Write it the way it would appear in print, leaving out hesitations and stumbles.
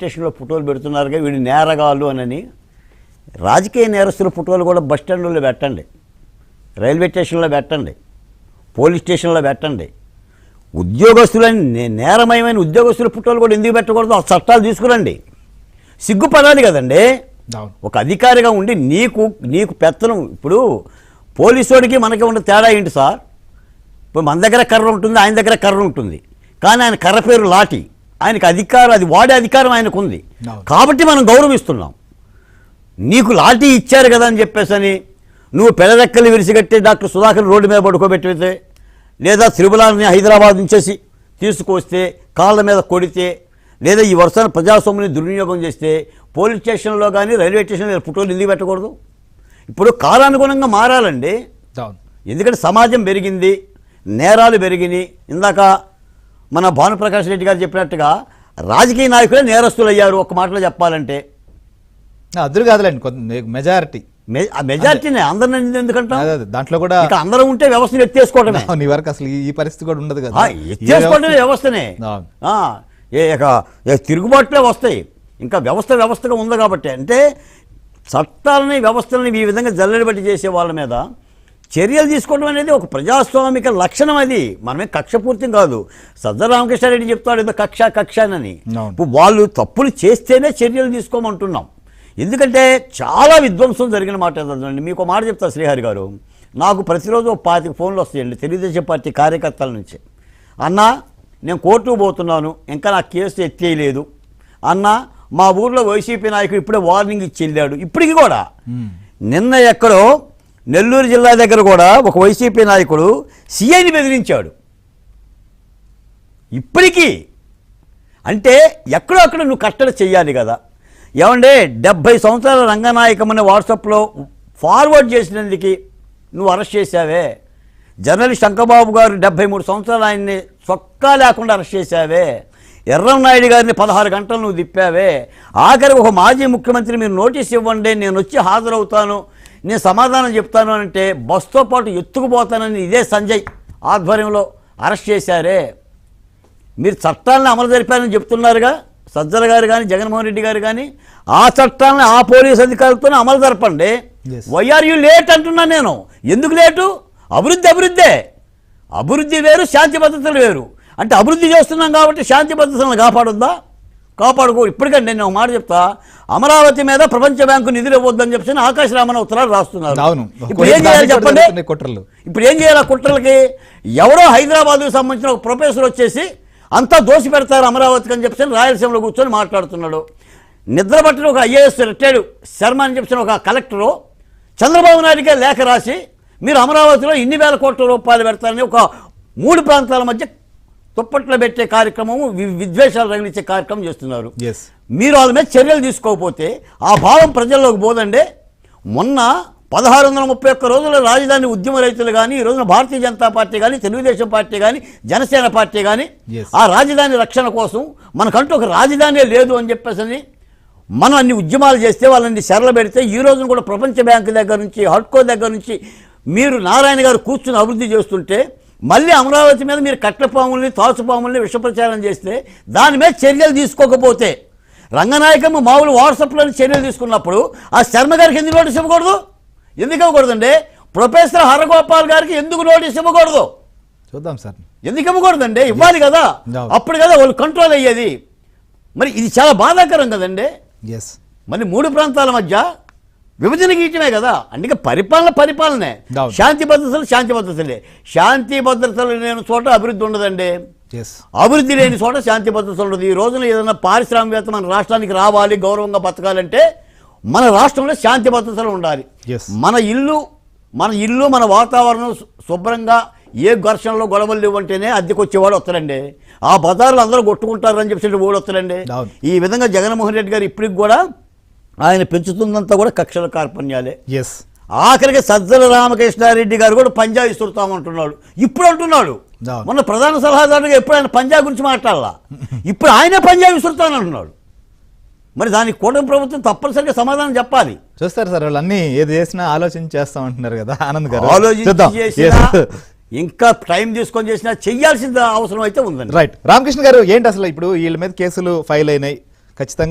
స్టేషన్లో ఫోటోలు పెడుతున్నారుగా వీడు నేరగాళ్ళు అని. రాజకీయ నేరస్తుల ఫోటోలు కూడా బస్ స్టాండ్లో పెట్టండి, రైల్వే స్టేషన్లో పెట్టండి, పోలీస్ స్టేషన్లో పెట్టండి. ఉద్యోగస్తులని నేరమయమైన ఉద్యోగస్తుల ఫోటోలు కూడా ఎందుకు పెట్టకూడదు? ఆ చట్టాలు తీసుకురండి. సిగ్గుపడాలి కదండి ఒక అధికారిగా ఉండి. నీకు పెత్తనం. ఇప్పుడు పోలీసుడికి మనకి ఉన్న తేడా ఏంటి సార్? ఇప్పుడు మన దగ్గర కర్ర ఉంటుంది, ఆయన దగ్గర కర్ర ఉంటుంది, కానీ ఆయన కర్ర పేరు లాఠీ. ఆయనకు అధికారం, అది వాడే అధికారం ఆయనకు ఉంది కాబట్టి మనం గౌరవిస్తున్నాం. నీకు లాఠీ ఇచ్చారు కదా అని చెప్పేసని నువ్వు పెడరెక్కలు విరిసిగట్టి డాక్టర్ సుధాకర్ రోడ్డు మీద పడుకోబెట్టితే, లేదా త్రిపులాని హైదరాబాద్ నుంచేసి తీసుకొస్తే కాళ్ళ మీద కొడితే, లేదా ఈ వర్షాన్ని ప్రజాస్వామ్యాన్ని దుర్వినియోగం చేస్తే పోలీస్ స్టేషన్లో కానీ రైల్వే స్టేషన్లో ఫోటోలు ఎందుకు పెట్టకూడదు? ఇప్పుడు కాలానుగుణంగా మారాలండి. ఎందుకంటే సమాజం పెరిగింది, నేరాలు పెరిగినాయి. ఇందాక మన భానుప్రకాష్ రెడ్డి గారు చెప్పినట్టుగా రాజకీయ నాయకులే నేరస్తులు అయ్యారు. ఒక మాటలో చెప్పాలంటే అద్దరు కాదులేండి, మెజారిటీనే. అందరిని ఎందుకంటే దాంట్లో కూడా అందరం ఉంటే వ్యవస్థను ఎత్తేసుకోవడమే. నీ వరకు అసలు ఈ పరిస్థితి కూడా ఉండదు కదా, ఎత్తేసుకోవడమే వ్యవస్థనే. తిరుగుబాట్లే వస్తాయి. ఇంకా వ్యవస్థగా ఉంది కాబట్టి. అంటే చట్టాలని వ్యవస్థలని ఈ విధంగా జల్లెడబట్టి చేసే వాళ్ళ మీద చర్యలు తీసుకోవడం అనేది ఒక ప్రజాస్వామిక లక్షణం. అది మనమే కక్షపూర్తి కాదు. సజ్జల రామకృష్ణారెడ్డి చెప్తాడు ఏదో కక్ష అని. ఇప్పుడు వాళ్ళు తప్పులు చేస్తేనే చర్యలు తీసుకోమంటున్నాం. ఎందుకంటే చాలా విధ్వంసం జరిగిన మాట ఏదండి. మీకు మాట చెప్తా శ్రీహరి గారు, నాకు ప్రతిరోజు 25 ఫోన్లు వస్తాయండి తెలుగుదేశం పార్టీ కార్యకర్తల నుంచి. అన్నా నేను కోర్టుకు పోతున్నాను, ఇంకా నా కేసు ఎత్తేయలేదు అన్నా, మా ఊర్లో వైసీపీ నాయకుడు ఇప్పుడే వార్నింగ్ ఇచ్చి వెళ్ళాడు. ఇప్పటికి కూడా నిన్న ఎక్కడో నెల్లూరు జిల్లా దగ్గర కూడా ఒక వైసీపీ నాయకుడు సీఐని బెదిరించాడు. ఇప్పటికీ అంటే ఎక్కడో అక్కడ నువ్వు కట్టడి చెయ్యాలి కదా. ఏమంటే 70 సంవత్సరాల రంగనాయకమని వాట్సాప్లో ఫార్వర్డ్ చేసినందుకు నువ్వు అరెస్ట్ చేశావే. జర్నలిస్ట్ అంకబాబు గారు 73 సంవత్సరాలు ఆయన్ని చొక్కా లేకుండా అరెస్ట్ చేశావే. ఎర్రంనాయుడు గారిని 16 గంటలు నువ్వు తిప్పావే. ఆఖరికి ఒక మాజీ ముఖ్యమంత్రి మీరు నోటీస్ ఇవ్వండి, నేను వచ్చి హాజరవుతాను, నేను సమాధానం చెప్తాను అంటే బస్తో పాటు ఎత్తుకుపోతానని ఇదే సంజయ్ ఆధ్వర్యంలో అరెస్ట్ చేశారే. మీరు చట్టాలను అమలు జరిపారని చెప్తున్నారుగా సజ్జల గారు కానీ జగన్మోహన్ రెడ్డి గారు కానీ. ఆ చట్టాలను ఆ పోలీస్ అధికారులతోనే అమలు జరపండి. వై ఆర్ యూ లేట్ అంటున్నా నేను. ఎందుకు లేటు? అభివృద్ధి వేరు, శాంతి భద్రతలు వేరు. అంటే అభివృద్ధి చేస్తున్నాం కాబట్టి శాంతి భద్రతలను కాపాడుద్దా? కాపాడుకో. ఇప్పటికంటే నేను ఒక మాట చెప్తా, అమరావతి మీద ప్రపంచ బ్యాంకు నిధులు ఇవ్వద్దని చెప్పి ఆకాశ రామన్న ఉత్తరాలు రాస్తున్నారు. ఇప్పుడు ఏం చేయాలి చెప్పండి? ఇప్పుడు ఏం చేయాలి? కుట్రలకి ఎవరో హైదరాబాద్కు సంబంధించిన ఒక ప్రొఫెసర్ వచ్చేసి అంతా దోషి పెడతారు అమరావతికి అని చెప్పి రాయలసీమలో కూర్చొని మాట్లాడుతున్నాడు. నిద్రపట్టిన ఒక ఐఏఎస్ రిటైర్డ్ శర్మ అని చెప్పిన ఒక కలెక్టరు చంద్రబాబు నాయుడికే లేఖ రాసి మీరు అమరావతిలో ఇన్ని వేల కోట్ల రూపాయలు పెడతారని ఒక 3 ప్రాంతాల మధ్య తుప్పట్లో పెట్టే కార్యక్రమం, విద్వేషాలు రగిలించే కార్యక్రమం చేస్తున్నారు. మీరు వాళ్ళ మీద చర్యలు తీసుకోకపోతే ఆ భావం ప్రజల్లోకి పోదండి. మొన్న 1631 రోజుల రాజధాని ఉద్యమ రైతులు కానీ, ఈ రోజున భారతీయ జనతా పార్టీ కానీ, తెలుగుదేశం పార్టీ కానీ, జనసేన పార్టీ కానీ ఆ రాజధాని రక్షణ కోసం మనకంటూ ఒక రాజధానే లేదు అని చెప్పేసి మనం అన్ని ఉద్యమాలు చేస్తే వాళ్ళని శరలు పెడితే ఈ రోజున కూడా ప్రపంచ బ్యాంకు దగ్గర నుంచి, హడ్కో దగ్గర నుంచి మీరు నారాయణ గారు కూర్చుని అభివృద్ధి చేస్తుంటే మళ్ళీ అమరావతి మీద మీరు కట్లపాముల్ని, తాచుపాముల్ని విషప్రచారం చేస్తే దాని మీద చర్యలు తీసుకోకపోతే, రంగనాయకమ్మ మామూలు వాట్సాప్లో చర్యలు తీసుకున్నప్పుడు ఆ శర్మ గారికి ఎందుకు నోటీస్ ఇవ్వకూడదు? ఎందుకు ఇవ్వకూడదండి? ప్రొఫెసర్ హరగోపాల్ గారికి ఎందుకు నోటీస్ ఇవ్వకూడదు? చూద్దాం సార్. ఎందుకు ఇవ్వకూడదండి? ఇవ్వాలి కదా, అప్పుడు కదా వాళ్ళు కంట్రోల్ అయ్యేది. మరి ఇది చాలా బాధాకరం కదండి. మరి 3 ప్రాంతాల మధ్య విభజన గీయటమే కదా. అందుకే పరిపాలనే. శాంతి భద్రతలే. శాంతి భద్రతలు లేని చోట అభివృద్ధి ఉండదండి. అభివృద్ధి లేని చోట శాంతి భద్రతలు ఉండదు. ఈ రోజున ఏదైనా పారిశ్రామికవేత్త మన రాష్ట్రానికి రావాలి, గౌరవంగా బతకాలంటే మన రాష్ట్రంలో శాంతి భద్రతలు ఉండాలి. మన ఇల్లు మన వాతావరణం శుభ్రంగా, ఏ ఘర్షణలో గొడవలు ఇవ్వంటేనే అద్దెకొచ్చేవాడు వస్తారండి. ఆ బజార్లు అందరూ కొట్టుకుంటారని చెప్పి ఓడి వస్తారండి. ఈ విధంగా జగన్మోహన్ రెడ్డి గారు ఇప్పటికి కూడా ఆయన పెంచుతుందంతా కూడా కక్షల కార్పణ్యాలే. ఆఖరికి సజ్జల రామకృష్ణారెడ్డి గారు కూడా పంజా ఇస్తుంటామంటున్నాడు. ఇప్పుడు అంటున్నాడు. మొన్న ప్రధాన సలహాదారుగా ఎప్పుడు ఆయన పంజా గురించి మాట్లాడాలా, ఇప్పుడు ఆయనే పంజా విసురుతానంటున్నాడు. మరి దానికి కూటమి ప్రభుత్వం తప్పనిసరిగా సమాధానం చెప్పాలి. చూస్తారు సార్, వాళ్ళు అన్ని ఏది చేసినా ఆలోచించి చేస్తామంటున్నారు కదా ఆనంద్ గారు. ఆలోచించి ఇంకా టైం తీసుకొని చేసినా చెయ్యాల్సిన అవసరం అయితే ఉందండి. రైట్. రామకృష్ణ గారు, ఏంటి అసలు ఇప్పుడు వీళ్ళ మీద కేసులు ఫైల్ అయినాయి, ఖచ్చితంగా